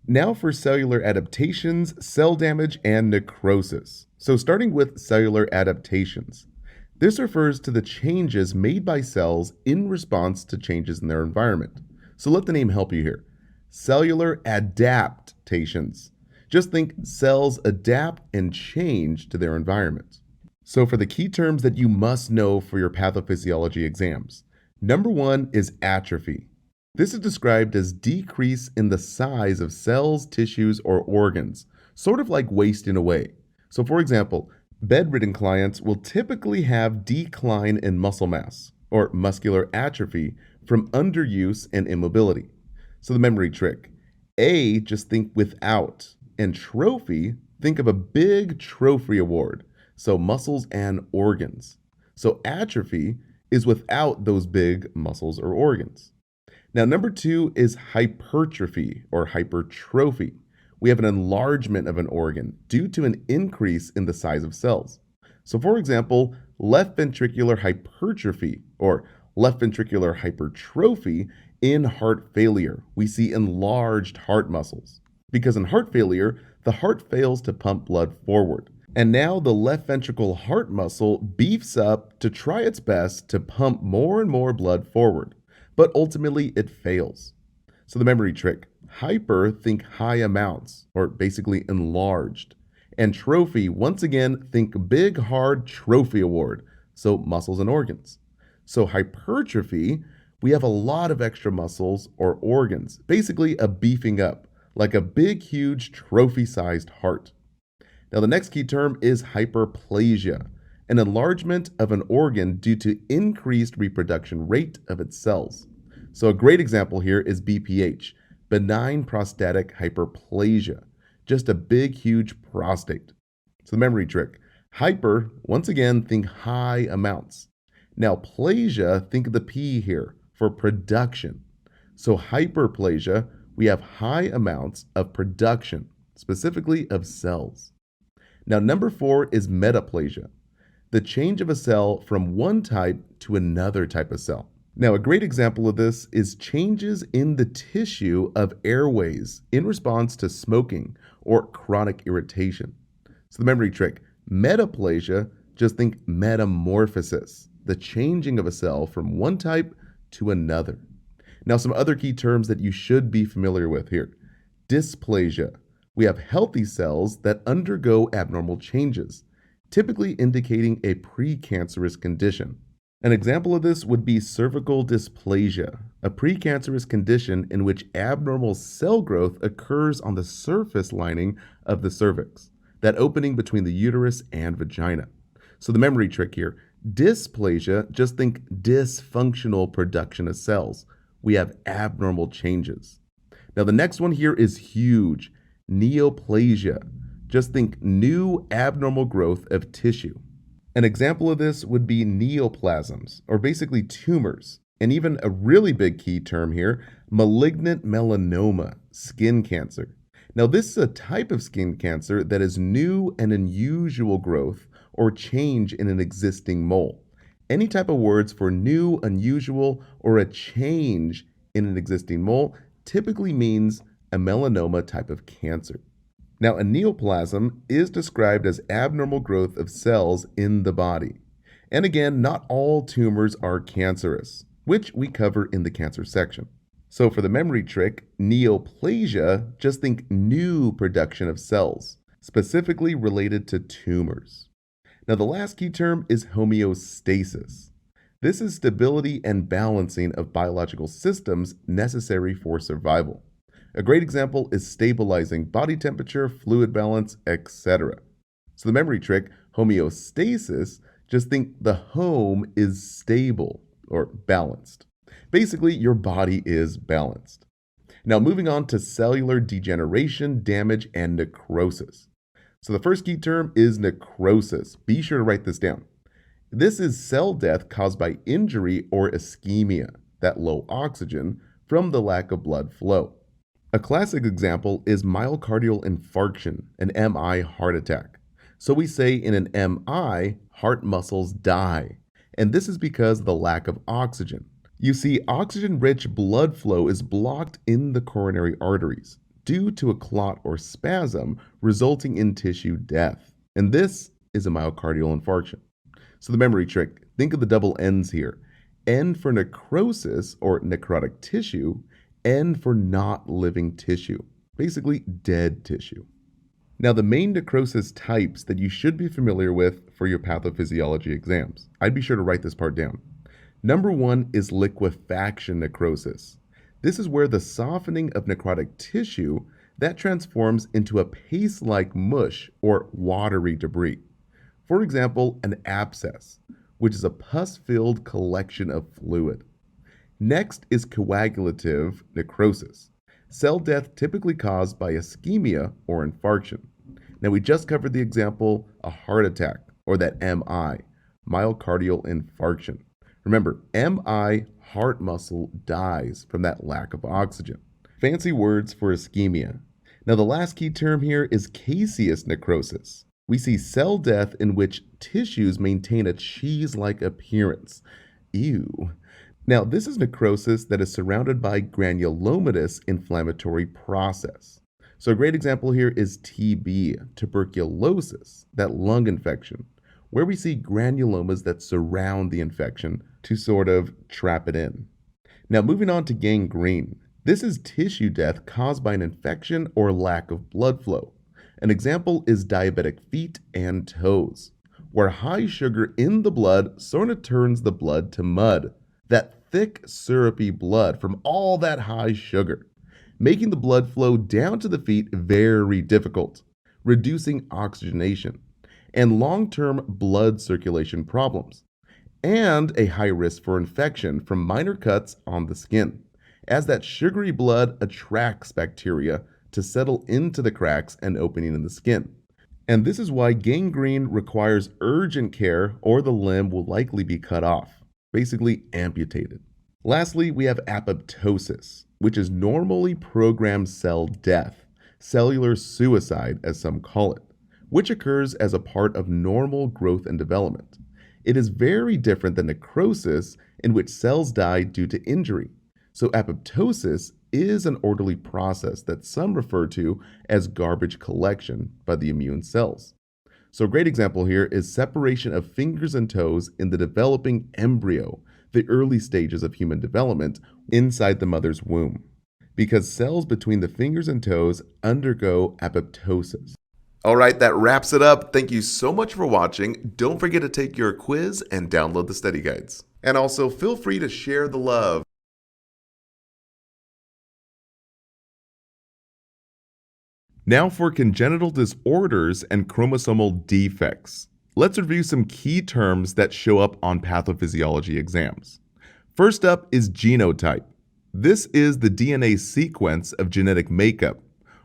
Now for cellular adaptations, cell damage, and necrosis. So, starting with cellular adaptations. This refers to the changes made by cells in response to changes in their environment. So, let the name help you here. Cellular adaptations. Just think cells adapt and change to their environment. So, for the key terms that you must know for your pathophysiology exams, number one is atrophy. This is described as decrease in the size of cells, tissues, or organs, sort of like wasting away. So, for example, bedridden clients will typically have decline in muscle mass or muscular atrophy from underuse and immobility. So, the memory trick A, just think without, and trophy, think of a big trophy award, so muscles and organs. So, atrophy is without those big muscles or organs. Now, number two is hypertrophy or hypertrophy. We have an enlargement of an organ due to an increase in the size of cells. So, for example, left ventricular hypertrophy or left ventricular hypertrophy in heart failure. We see enlarged heart muscles. Because in heart failure, the heart fails to pump blood forward. And now the left ventricle heart muscle beefs up to try its best to pump more and more blood forward, but ultimately it fails. So the memory trick, hyper, think high amounts, or basically enlarged. And trophy, once again, think big hard trophy award, so muscles and organs. So hypertrophy, we have a lot of extra muscles or organs, basically a beefing up, like a big huge trophy-sized heart. Now, the next key term is hyperplasia, an enlargement of an organ due to increased reproduction rate of its cells. So, a great example here is BPH, benign prostatic hyperplasia, just a big, huge prostate. So, the memory trick hyper, once again, think high amounts. Now, plasia, think of the P here for production. So, hyperplasia, we have high amounts of production, specifically of cells. Now, number four is metaplasia, the change of a cell from one type to another type of cell. Now, a great example of this is changes in the tissue of airways in response to smoking or chronic irritation. So, the memory trick metaplasia, just think metamorphosis, the changing of a cell from one type to another. Now, some other key terms that you should be familiar with here dysplasia. We have healthy cells that undergo abnormal changes, typically indicating a precancerous condition. An example of this would be cervical dysplasia, a precancerous condition in which abnormal cell growth occurs on the surface lining of the cervix, that opening between the uterus and vagina. So the memory trick here, dysplasia, just think dysfunctional production of cells. We have abnormal changes. Now the next one here is huge, neoplasia. Just think new abnormal growth of tissue. An example of this would be neoplasms, or basically tumors, and even a really big key term here, malignant melanoma, skin cancer. Now, this is a type of skin cancer that is new and unusual growth or change in an existing mole. Any type of words for new, unusual, or a change in an existing mole typically means a melanoma type of cancer. Now, a neoplasm is described as abnormal growth of cells in the body. And again, not all tumors are cancerous, which we cover in the cancer section. So for the memory trick, neoplasia, just think new production of cells, specifically related to tumors. Now, the last key term is homeostasis. This is stability and balancing of biological systems necessary for survival. A great example is stabilizing body temperature, fluid balance, etc. So the memory trick, homeostasis, just think the home is stable or balanced. Basically, your body is balanced. Now, moving on to cellular degeneration, damage, and necrosis. So the first key term is necrosis. Be sure to write this down. This is cell death caused by injury or ischemia, that low oxygen, from the lack of blood flow. A classic example is myocardial infarction, an MI heart attack. So we say in an MI, heart muscles die, and this is because of the lack of oxygen. You see, oxygen-rich blood flow is blocked in the coronary arteries, due to a clot or spasm resulting in tissue death. And this is a myocardial infarction. So the memory trick, think of the double N's here. N for necrosis or necrotic tissue, N for not living tissue, basically dead tissue. Now, the main necrosis types that you should be familiar with for your pathophysiology exams, I'd be sure to write this part down. Number one is liquefaction necrosis. This is where the softening of necrotic tissue that transforms into a paste-like mush or watery debris. For example, an abscess, which is a pus-filled collection of fluid. Next is coagulative necrosis, cell death typically caused by ischemia or infarction. Now, we just covered the example, a heart attack, or that MI, myocardial infarction. Remember, MI, heart muscle, dies from that lack of oxygen. Fancy words for ischemia. Now, the last key term here is caseous necrosis. We see cell death in which tissues maintain a cheese-like appearance. Ew. Now, this is necrosis that is surrounded by granulomatous inflammatory process. So a great example here is TB, tuberculosis, that lung infection, where we see granulomas that surround the infection to sort of trap it in. Now, moving on to gangrene. This is tissue death caused by an infection or lack of blood flow. An example is diabetic feet and toes, where high sugar in the blood sort of turns the blood to mud, that thick, syrupy blood from all that high sugar, making the blood flow down to the feet very difficult, reducing oxygenation, and long-term blood circulation problems, and a high risk for infection from minor cuts on the skin, as that sugary blood attracts bacteria to settle into the cracks and opening in the skin. And this is why gangrene requires urgent care or the limb will likely be cut off, basically amputated. Lastly, we have apoptosis, which is normally programmed cell death, cellular suicide as some call it, which occurs as a part of normal growth and development. It is very different than necrosis, in which cells die due to injury. So apoptosis is an orderly process that some refer to as garbage collection by the immune cells. So a great example here is separation of fingers and toes in the developing embryo, the early stages of human development inside the mother's womb, because cells between the fingers and toes undergo apoptosis. All right, that wraps it up. Thank you so much for watching. Don't forget to take your quiz and download the study guides. And also feel free to share the love. Now for congenital disorders and chromosomal defects. Let's review some key terms that show up on pathophysiology exams. First up is genotype. This is the DNA sequence of genetic makeup,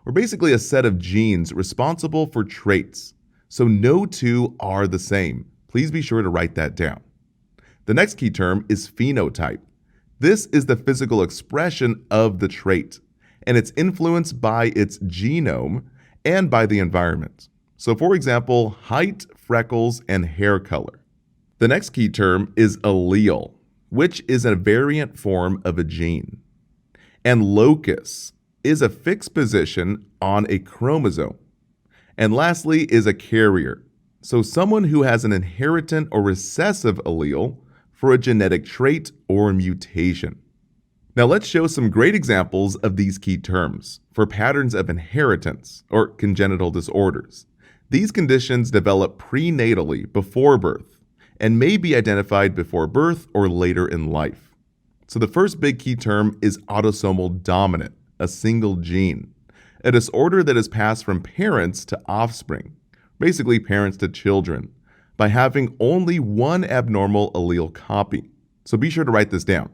or basically a set of genes responsible for traits. So no two are the same. Please be sure to write that down. The next key term is phenotype. This is the physical expression of the trait, and it's influenced by its genome and by the environment. So for example, height, freckles, and hair color. The next key term is allele, which is a variant form of a gene. And locus is a fixed position on a chromosome. And lastly is a carrier, so someone who has an inheritant or recessive allele for a genetic trait or mutation. Now let's show some great examples of these key terms for patterns of inheritance or congenital disorders. These conditions develop prenatally before birth and may be identified before birth or later in life. So the first big key term is autosomal dominant, a single gene, a disorder that is passed from parents to offspring, basically parents to children, by having only one abnormal allele copy. So be sure to write this down.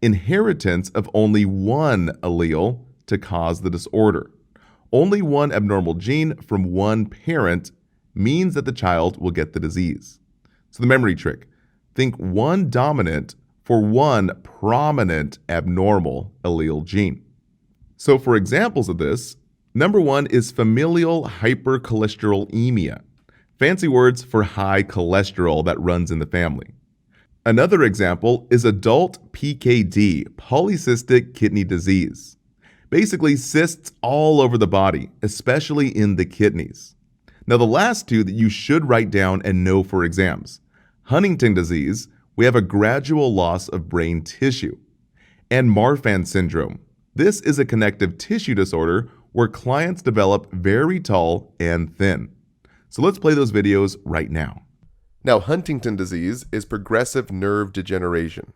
Inheritance of only one allele to cause the disorder. Only one abnormal gene from one parent means that the child will get the disease. So the memory trick, think one dominant for one prominent abnormal allele gene. So for examples of this, number one is familial hypercholesterolemia. Fancy words for high cholesterol that runs in the family. Another example is adult PKD, polycystic kidney disease. Basically, cysts all over the body, especially in the kidneys. Now, the last two that you should write down and know for exams. Huntington disease, we have a gradual loss of brain tissue. And Marfan syndrome. This is a connective tissue disorder where clients develop very tall and thin. So let's play those videos right now. Now, Huntington disease is progressive nerve degeneration,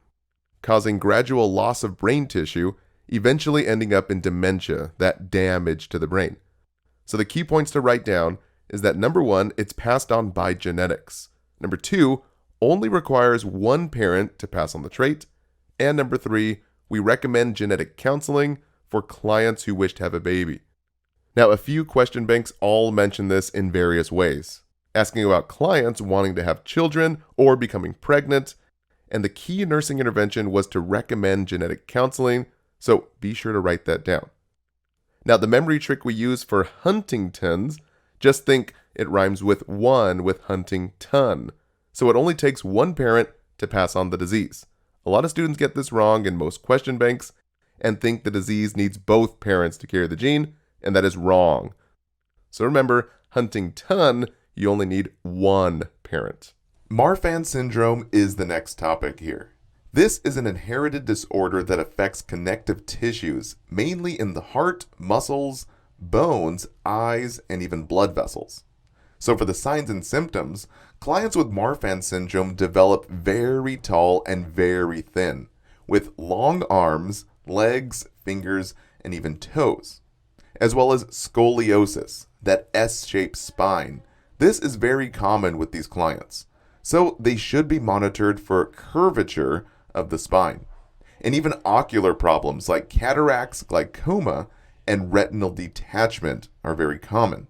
causing gradual loss of brain tissue, eventually ending up in dementia, that damage to the brain. So the key points to write down is that number 1, it's passed on by genetics. Number 2, only requires one parent to pass on the trait. And number 3, we recommend genetic counseling for clients who wish to have a baby. Now, a few question banks all mention this in various ways, asking about clients wanting to have children or becoming pregnant, and the key nursing intervention was to recommend genetic counseling, so be sure to write that down. Now, the memory trick we use for Huntington's, just think it rhymes with one with Huntington, so it only takes one parent to pass on the disease. A lot of students get this wrong in most question banks and think the disease needs both parents to carry the gene, and that is wrong. So remember, Huntington, you only need one parent. Marfan syndrome is the next topic here. This is an inherited disorder that affects connective tissues, mainly in the heart, muscles, bones, eyes, and even blood vessels. So for the signs and symptoms, clients with Marfan syndrome develop very tall and very thin, with long arms, legs, fingers, and even toes, as well as scoliosis, that S-shaped spine. This is very common with these clients, so they should be monitored for curvature of the spine. And even ocular problems like cataracts, glaucoma, and retinal detachment are very common.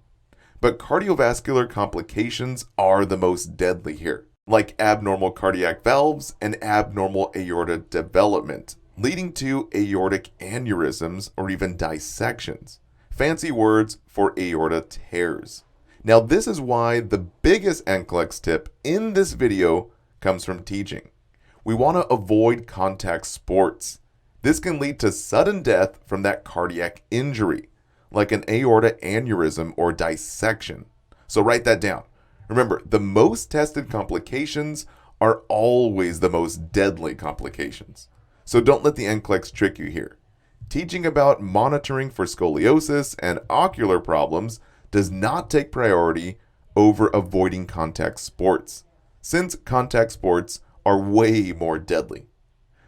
But cardiovascular complications are the most deadly here, like abnormal cardiac valves and abnormal aorta development, leading to aortic aneurysms or even dissections. Fancy words for aorta tears. Now, this is why the biggest NCLEX tip in this video comes from teaching. We want to avoid contact sports. This can lead to sudden death from that cardiac injury, like an aorta aneurysm or dissection. So write that down. Remember, the most tested complications are always the most deadly complications. So don't let the NCLEX trick you here. Teaching about monitoring for scoliosis and ocular problems does not take priority over avoiding contact sports, since contact sports are way more deadly.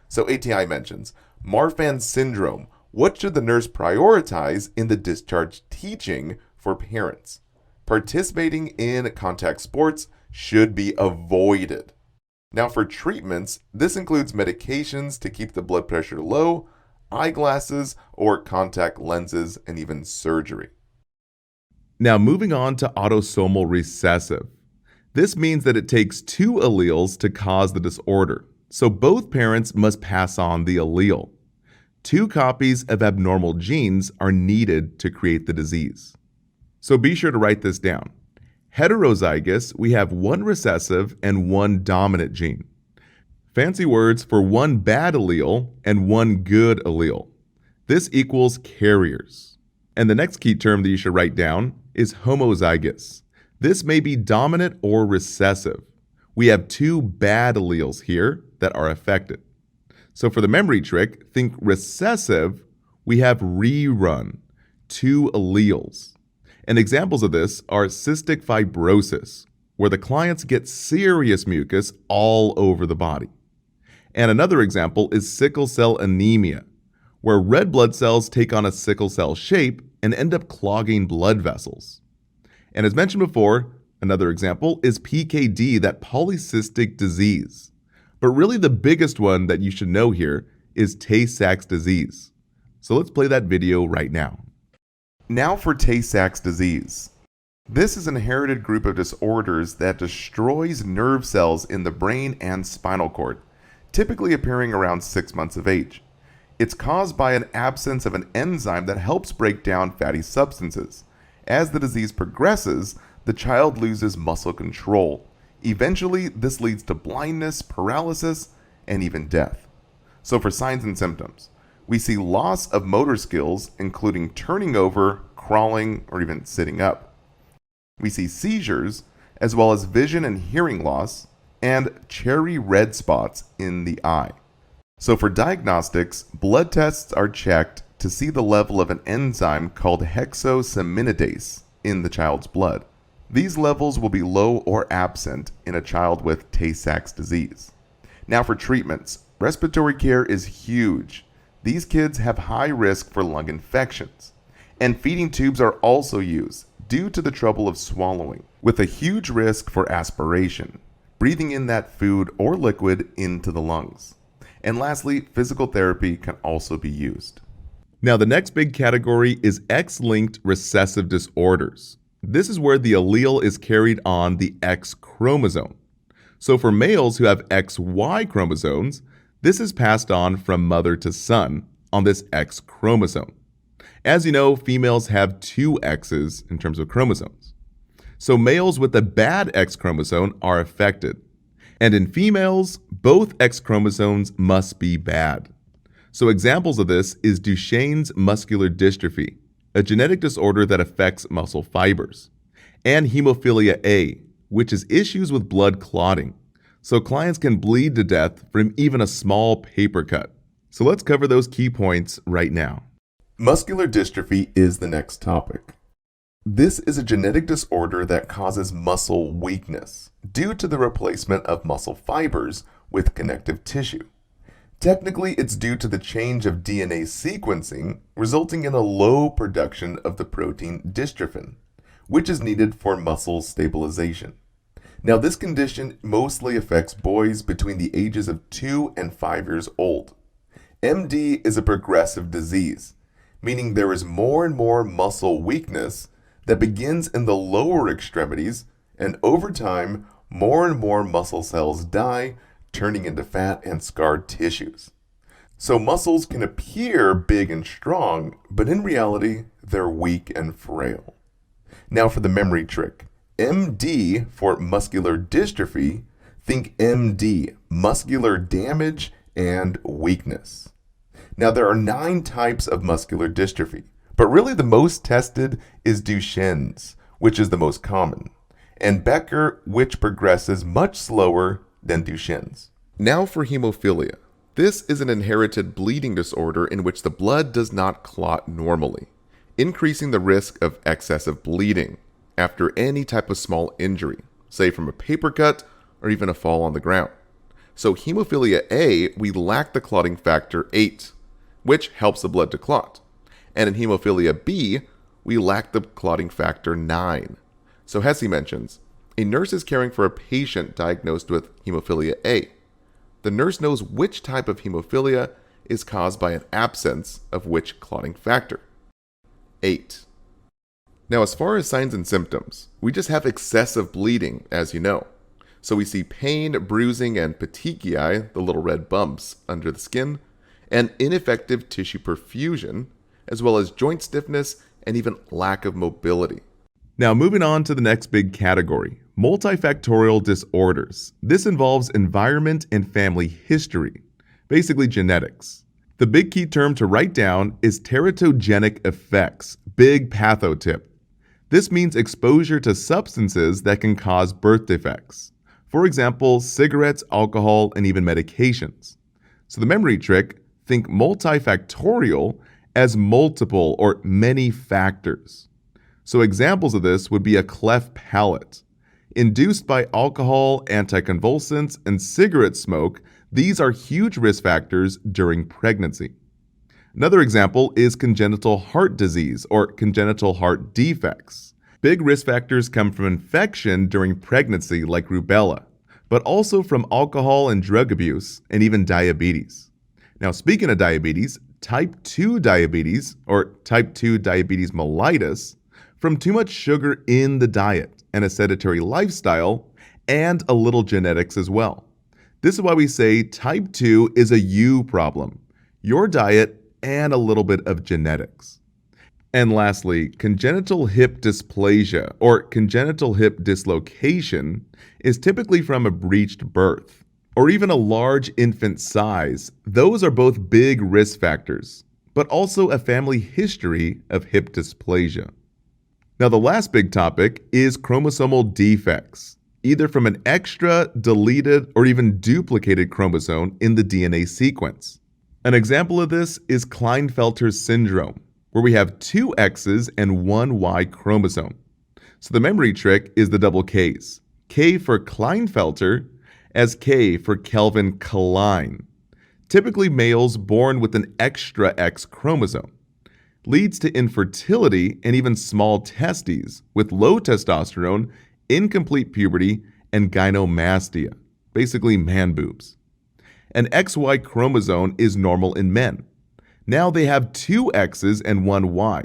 So ATI mentions, Marfan syndrome. What should the nurse prioritize in the discharge teaching for parents? Participating in contact sports should be avoided. Now for treatments, this includes medications to keep the blood pressure low, eyeglasses or contact lenses, and even surgery. Now moving on to autosomal recessive. This means that it takes two alleles to cause the disorder, so both parents must pass on the allele. Two copies of abnormal genes are needed to create the disease. So be sure to write this down. Heterozygous, we have one recessive and one dominant gene. Fancy words for one bad allele and one good allele. This equals carriers. And the next key term that you should write down is homozygous. This may be dominant or recessive. We have two bad alleles here that are affected. So for the memory trick, think recessive, we have rerun, two alleles. And examples of this are cystic fibrosis, where the clients get serious mucus all over the body. And another example is sickle cell anemia, where red blood cells take on a sickle cell shape and end up clogging blood vessels. And as mentioned before, another example is PKD, that polycystic disease. But really the biggest one that you should know here is Tay-Sachs disease. So let's play that video right now. Now for Tay-Sachs disease. This is an inherited group of disorders that destroys nerve cells in the brain and spinal cord, typically appearing around 6 months of age. It's caused by an absence of an enzyme that helps break down fatty substances. As the disease progresses, the child loses muscle control. Eventually, this leads to blindness, paralysis, and even death. So for signs and symptoms, We see loss of motor skills, including turning over, crawling, or even sitting up. We see seizures, as well as vision and hearing loss, and cherry red spots in the eye. So for diagnostics, blood tests are checked to see the level of an enzyme called hexosaminidase in the child's blood. These levels will be low or absent in a child with Tay-Sachs disease. Now for treatments, respiratory care is huge. These kids have high risk for lung infections. And feeding tubes are also used due to the trouble of swallowing, with a huge risk for aspiration, breathing in that food or liquid into the lungs. And lastly, physical therapy can also be used. Now, the next big category is X-linked recessive disorders. This is where the allele is carried on the X chromosome. So for males who have XY chromosomes, this is passed on from mother to son on this X chromosome. As you know, females have two X's in terms of chromosomes. So males with the bad X chromosome are affected. And in females, both X chromosomes must be bad. So examples of this is Duchenne's muscular dystrophy, a genetic disorder that affects muscle fibers, and hemophilia A, which is issues with blood clotting. So clients can bleed to death from even a small paper cut. So let's cover those key points right now. Muscular dystrophy is the next topic. This is a genetic disorder that causes muscle weakness due to the replacement of muscle fibers with connective tissue. Technically, it's due to the change of DNA sequencing, resulting in a low production of the protein dystrophin, which is needed for muscle stabilization. Now, this condition mostly affects boys between the ages of 2 and 5 years old. MD is a progressive disease, meaning there is more and more muscle weakness that begins in the lower extremities, and over time, more and more muscle cells die, turning into fat and scarred tissues. So muscles can appear big and strong, but in reality, they're weak and frail. Now for the memory trick. MD for muscular dystrophy, think MD, muscular damage and weakness. Now there are 9 types of muscular dystrophy, but really the most tested is Duchenne's, which is the most common, and Becker, which progresses much slower than Duchenne's. Now for hemophilia. This is an inherited bleeding disorder in which the blood does not clot normally, increasing the risk of excessive bleeding after any type of small injury, say from a paper cut or even a fall on the ground. So hemophilia A, we lack the clotting factor 8, which helps the blood to clot. And in hemophilia B, we lack the clotting factor 9. So Hesse mentions, a nurse is caring for a patient diagnosed with hemophilia A. The nurse knows which type of hemophilia is caused by an absence of which clotting factor. 8. Now, as far as signs and symptoms, we just have excessive bleeding, as you know. So we see pain, bruising, and petechiae, the little red bumps under the skin, and ineffective tissue perfusion, as well as joint stiffness and even lack of mobility. Now, moving on to the next big category, multifactorial disorders. This involves environment and family history, basically genetics. The big key term to write down is teratogenic effects, big patho tip. This means exposure to substances that can cause birth defects. For example, cigarettes, alcohol, and even medications. So the memory trick, think multifactorial as multiple or many factors. So examples of this would be a cleft palate. Induced by alcohol, anticonvulsants, and cigarette smoke, these are huge risk factors during pregnancy. Another example is congenital heart disease or congenital heart defects. Big risk factors come from infection during pregnancy like rubella, but also from alcohol and drug abuse and even diabetes. Now, speaking of diabetes, type 2 diabetes or type 2 diabetes mellitus from too much sugar in the diet and a sedentary lifestyle and a little genetics as well. This is why we say type 2 is a you problem, your diet and a little bit of genetics. And lastly, congenital hip dysplasia or congenital hip dislocation is typically from a breached birth or even a large infant size, those are both big risk factors, but also a family history of hip dysplasia. Now, the last big topic is chromosomal defects, either from an extra, deleted, or even duplicated chromosome in the DNA sequence. An example of this is Klinefelter syndrome, where we have two X's and one Y chromosome. So the memory trick is the double Ks. K for Klinefelter as K for Kelvin Klein. Typically males born with an extra X chromosome. Leads to infertility and even small testes with low testosterone, incomplete puberty, and gynomastia, basically man boobs. An XY chromosome is normal in men. Now they have two X's and one Y.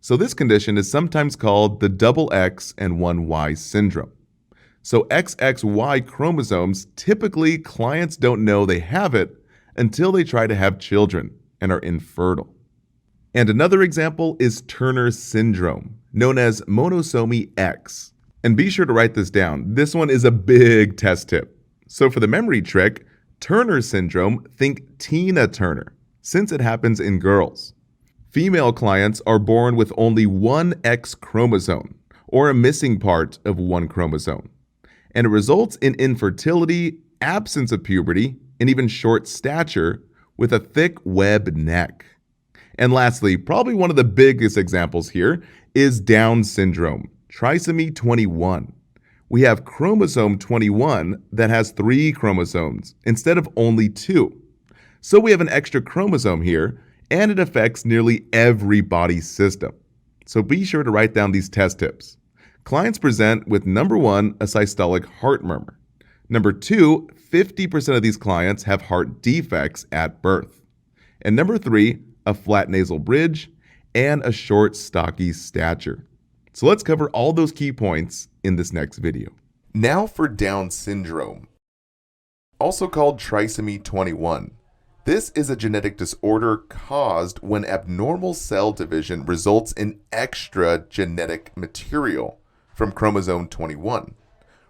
So this condition is sometimes called the double X and one Y syndrome. So XXY chromosomes, typically clients don't know they have it until they try to have children and are infertile. And another example is Turner syndrome, known as monosomy X. And be sure to write this down. This one is a big test tip. So for the memory trick, Turner syndrome, think Tina Turner, since it happens in girls. Female clients are born with only one X chromosome, or a missing part of one chromosome. And it results in infertility, absence of puberty, and even short stature with a thick web neck. And lastly, probably one of the biggest examples here is Down syndrome, trisomy 21. We have chromosome 21 that has 3 chromosomes instead of only 2. So we have an extra chromosome here, and it affects nearly every body system. So be sure to write down these test tips. Clients present with number 1, a systolic heart murmur. Number 2, 50% of these clients have heart defects at birth. And number 3, a flat nasal bridge, and a short, stocky stature. So let's cover all those key points in this next video. Now for Down syndrome, also called trisomy 21. This is a genetic disorder caused when abnormal cell division results in extra genetic material from chromosome 21,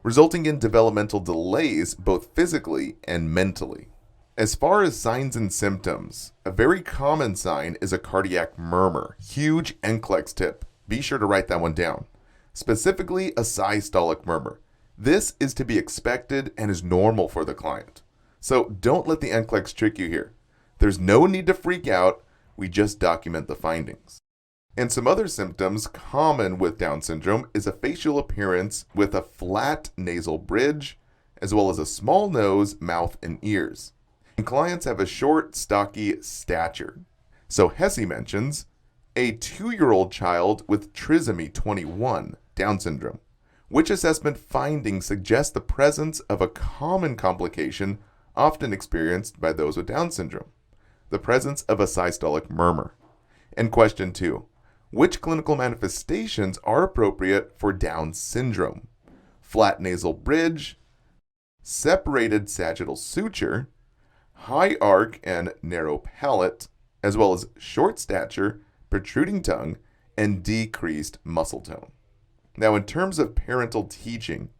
resulting in developmental delays both physically and mentally. As far as signs and symptoms, a very common sign is a cardiac murmur, huge NCLEX tip. Be sure to write that one down. Specifically, a systolic murmur. This is to be expected and is normal for the client. So don't let the NCLEX trick you here. There's no need to freak out, we just document the findings. And some other symptoms common with Down syndrome is a facial appearance with a flat nasal bridge, as well as a small nose, mouth, and ears. And clients have a short, stocky stature. So Hesse mentions a 2-year-old child with trisomy 21, Down syndrome, which assessment findings suggest the presence of a common complication often experienced by those with Down syndrome, the presence of a systolic murmur. And question 2, which clinical manifestations are appropriate for Down syndrome? Flat nasal bridge, separated sagittal suture, high arc and narrow palate, as well as short stature, protruding tongue, and decreased muscle tone. Now, in terms of parental teaching,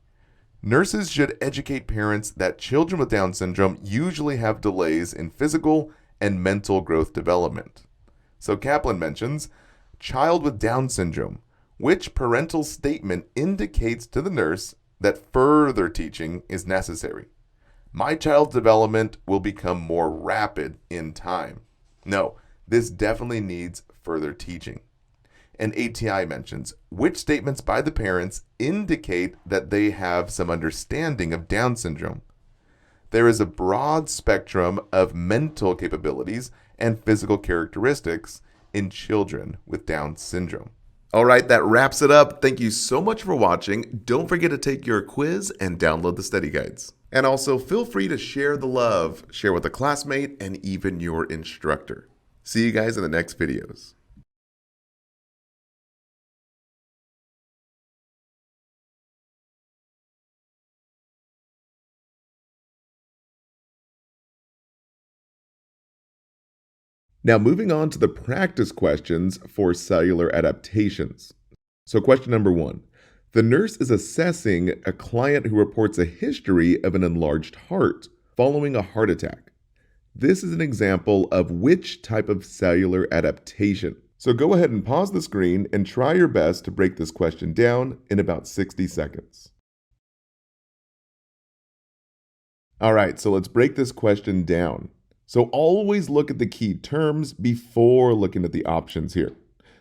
nurses should educate parents that children with Down syndrome usually have delays in physical and mental growth development. So Kaplan mentions, child with Down syndrome, which parental statement indicates to the nurse that further teaching is necessary. My child's development will become more rapid in time. No, this definitely needs further teaching. And ATI mentions, which statements by the parents indicate that they have some understanding of Down syndrome. There is a broad spectrum of mental capabilities and physical characteristics in children with Down syndrome. All right, that wraps it up. Thank you so much for watching. Don't forget to take your quiz and download the study guides. And also feel free to share the love, share with a classmate, and even your instructor. See you guys in the next videos. Now moving on to the practice questions for cellular adaptations. So question number 1. The nurse is assessing a client who reports a history of an enlarged heart following a heart attack. This is an example of which type of cellular adaptation. So go ahead and pause the screen and try your best to break this question down in about 60 seconds. All right, so let's break this question down. So always look at the key terms before looking at the options here.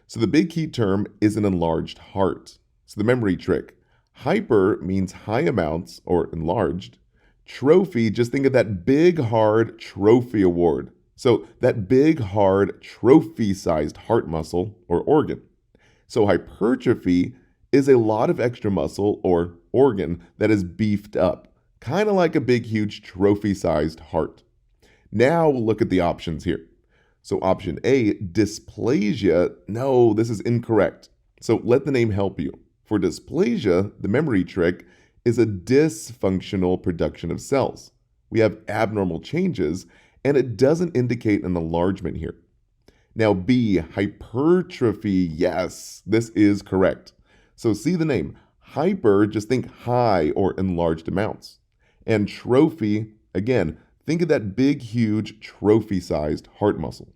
So the big key term is an enlarged heart. So the memory trick, hyper means high amounts or enlarged. Trophy, just think of that big, hard trophy award. So that big, hard trophy-sized heart muscle or organ. So hypertrophy is a lot of extra muscle or organ that is beefed up, kind of like a big, huge trophy-sized heart. Now we'll look at the options here. So option A, dysplasia. No, this is incorrect. So let the name help you. For dysplasia, the memory trick is a dysfunctional production of cells. We have abnormal changes, and it doesn't indicate an enlargement here. Now B, hypertrophy. Yes, this is correct. So see the name. Hyper, just think high or enlarged amounts. And trophy, again, think of that big, huge trophy-sized heart muscle.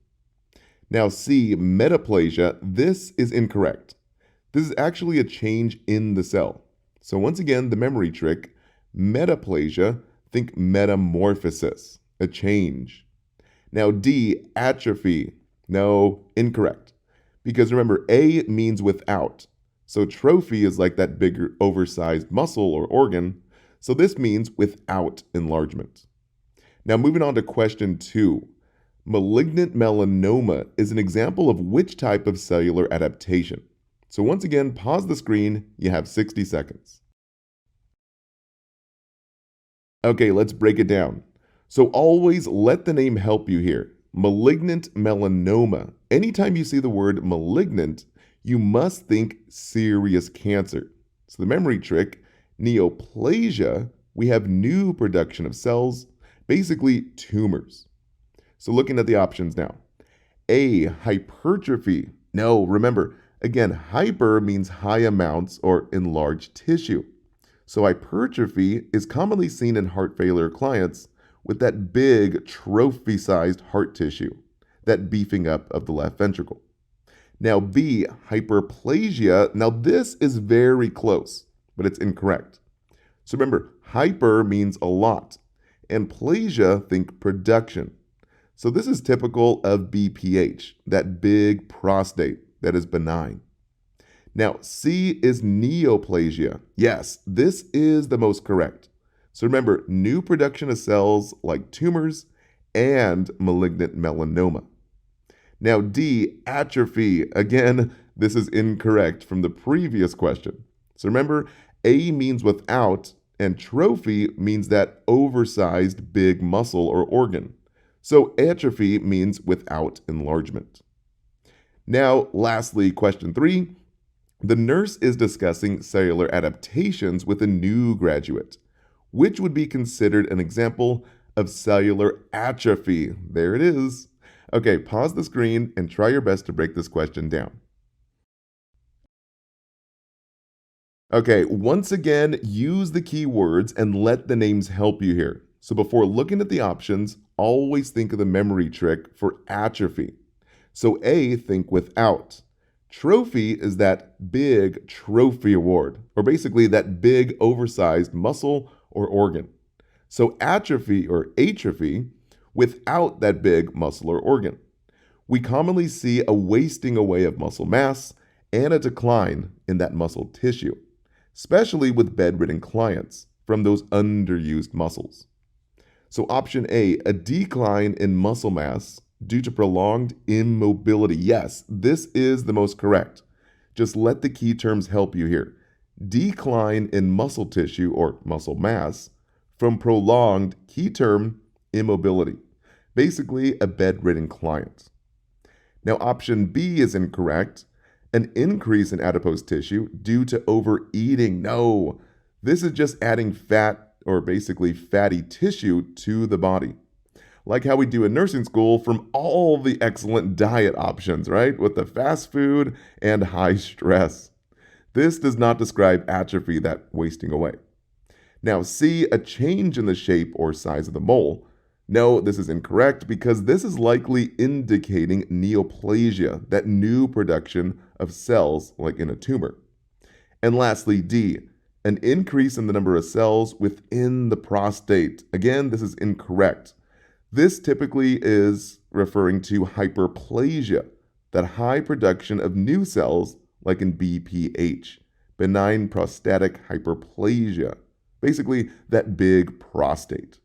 Now C, metaplasia. This is incorrect. This is actually a change in the cell. So once again, the memory trick, metaplasia, think metamorphosis, a change. Now D, atrophy. No, incorrect. Because remember, A means without. So trophy is like that bigger, oversized muscle or organ. So this means without enlargement. Now moving on to question 2. Malignant melanoma is an example of which type of cellular adaptation? So once again, pause the screen. You have 60 seconds. Okay, let's break it down. So always let the name help you here. Malignant melanoma. Anytime you see the word malignant, you must think serious cancer. So the memory trick, neoplasia, we have new production of cells, basically tumors. So looking at the options now. A, hypertrophy. No, remember, again, hyper means high amounts or enlarged tissue. So hypertrophy is commonly seen in heart failure clients with that big trophy-sized heart tissue, that beefing up of the left ventricle. Now B, hyperplasia. Now this is very close, but it's incorrect. So remember, hyper means a lot, and plasia, think production. So this is typical of BPH, that big prostate that is benign. Now, C is neoplasia. Yes, this is the most correct. So remember, new production of cells like tumors and malignant melanoma. Now, D, atrophy. Again, this is incorrect from the previous question. So remember, A means without, and trophy means that oversized big muscle or organ. So atrophy means without enlargement. Now, lastly, question 3. The nurse is discussing cellular adaptations with a new graduate, which would be considered an example of cellular atrophy. There it is. Okay, pause the screen and try your best to break this question down. Okay, once again, use the keywords and let the names help you here. So before looking at the options, always think of the memory trick for atrophy. So A, think without. Trophy is that big trophy award, or basically that big oversized muscle or organ. So atrophy or atrophy, without that big muscle or organ. We commonly see a wasting away of muscle mass and a decline in that muscle tissue, especially with bedridden clients from those underused muscles. So option A, a decline in muscle mass due to prolonged immobility. Yes, this is the most correct. Just let the key terms help you here. Decline in muscle tissue or muscle mass from prolonged, key term, immobility. Basically, a bedridden client. Now, option B is incorrect. An increase in adipose tissue due to overeating. No, this is just adding fat or basically fatty tissue to the body. Like how we do in nursing school from all the excellent diet options, right? With the fast food and high stress. This does not describe atrophy, that wasting away. Now, C, a change in the shape or size of the mole. No, this is incorrect because this is likely indicating neoplasia, that new production of cells like in a tumor. And lastly, D, an increase in the number of cells within the prostate. Again, this is incorrect. This typically is referring to hyperplasia, that high production of new cells like in BPH, benign prostatic hyperplasia. Basically, that big prostate.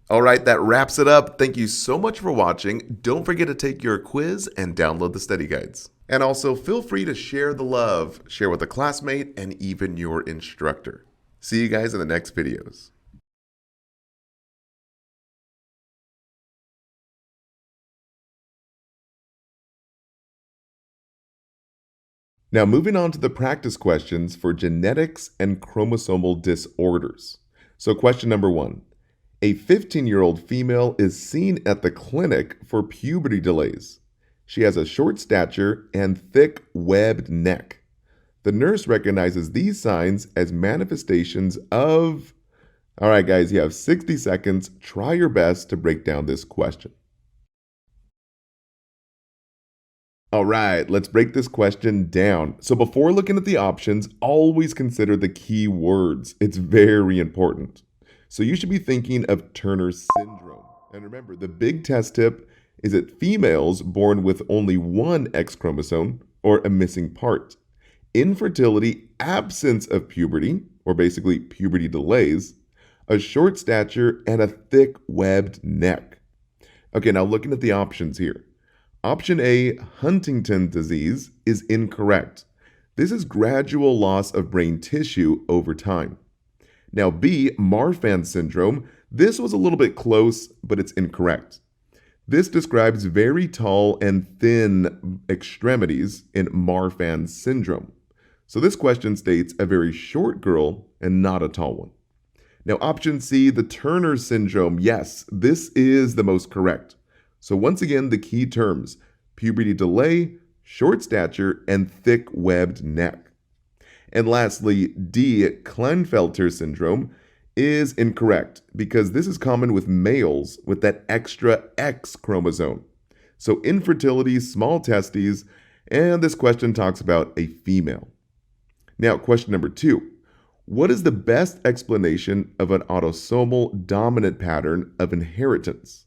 All right, that wraps it up. Thank you so much for watching. Don't forget to take your quiz and download the study guides. And also feel free to share the love, share with a classmate, and even your instructor. See you guys in the next videos. Now, moving on to the practice questions for genetics and chromosomal disorders. So, question number 1. A 15-year-old female is seen at the clinic for puberty delays. She has a short stature and thick, webbed neck. The nurse recognizes these signs as manifestations of... All right, guys, you have 60 seconds. Try your best to break down this question. All right, let's break this question down. So before looking at the options, always consider the key words. It's very important. So you should be thinking of Turner syndrome. And remember, the big test tip is that females born with only one X chromosome or a missing part, infertility, absence of puberty, or basically puberty delays, a short stature, and a thick webbed neck. Okay, now looking at the options here. Option A, Huntington disease, is incorrect. This is gradual loss of brain tissue over time. Now B, Marfan syndrome, this was a little bit close, but it's incorrect. This describes very tall and thin extremities in Marfan syndrome. So this question states a very short girl and not a tall one. Now option C, the Turner syndrome, yes, this is the most correct. So once again, the key terms, puberty delay, short stature, and thick webbed neck. And lastly, D, Klinefelter syndrome, is incorrect because this is common with males with that extra X chromosome. So infertility, small testes, and this question talks about a female. Now, question number 2. What is the best explanation of an autosomal dominant pattern of inheritance?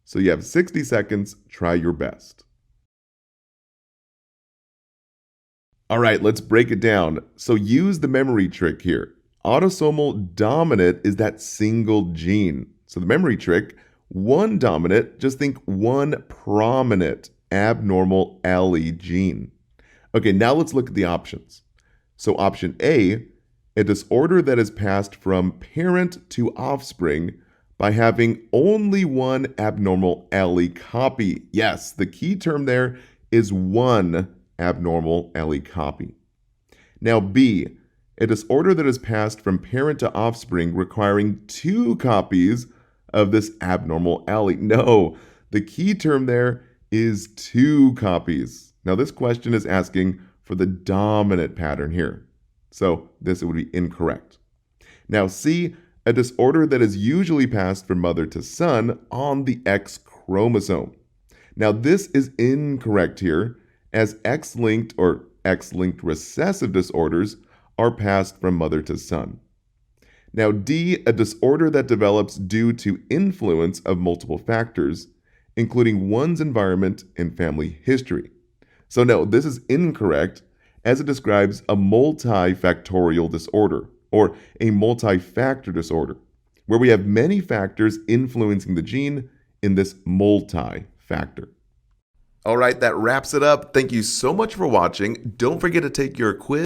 So you have 60 seconds, try your best. All right, let's break it down. So use the memory trick here. Autosomal dominant is that single gene. So the memory trick, one dominant, just think one prominent abnormal allele gene. Okay, now let's look at the options. So option A, a disorder that is passed from parent to offspring by having only one abnormal allele copy. Yes, the key term there is one abnormal allele copy. Now B, a disorder that is passed from parent to offspring requiring two copies of this abnormal allele. No, the key term there is two copies. Now this question is asking for the dominant pattern here. So this would be incorrect. Now C, a disorder that is usually passed from mother to son on the X chromosome. Now this is incorrect here, as X-linked or X-linked recessive disorders are passed from mother to son. Now D, a disorder that develops due to influence of multiple factors, including one's environment and family history. So no, this is incorrect, as it describes a multifactorial disorder, or a multi-factor disorder, where we have many factors influencing the gene in this multi-factor. All right, that wraps it up. Thank you so much for watching. Don't forget to take your quiz.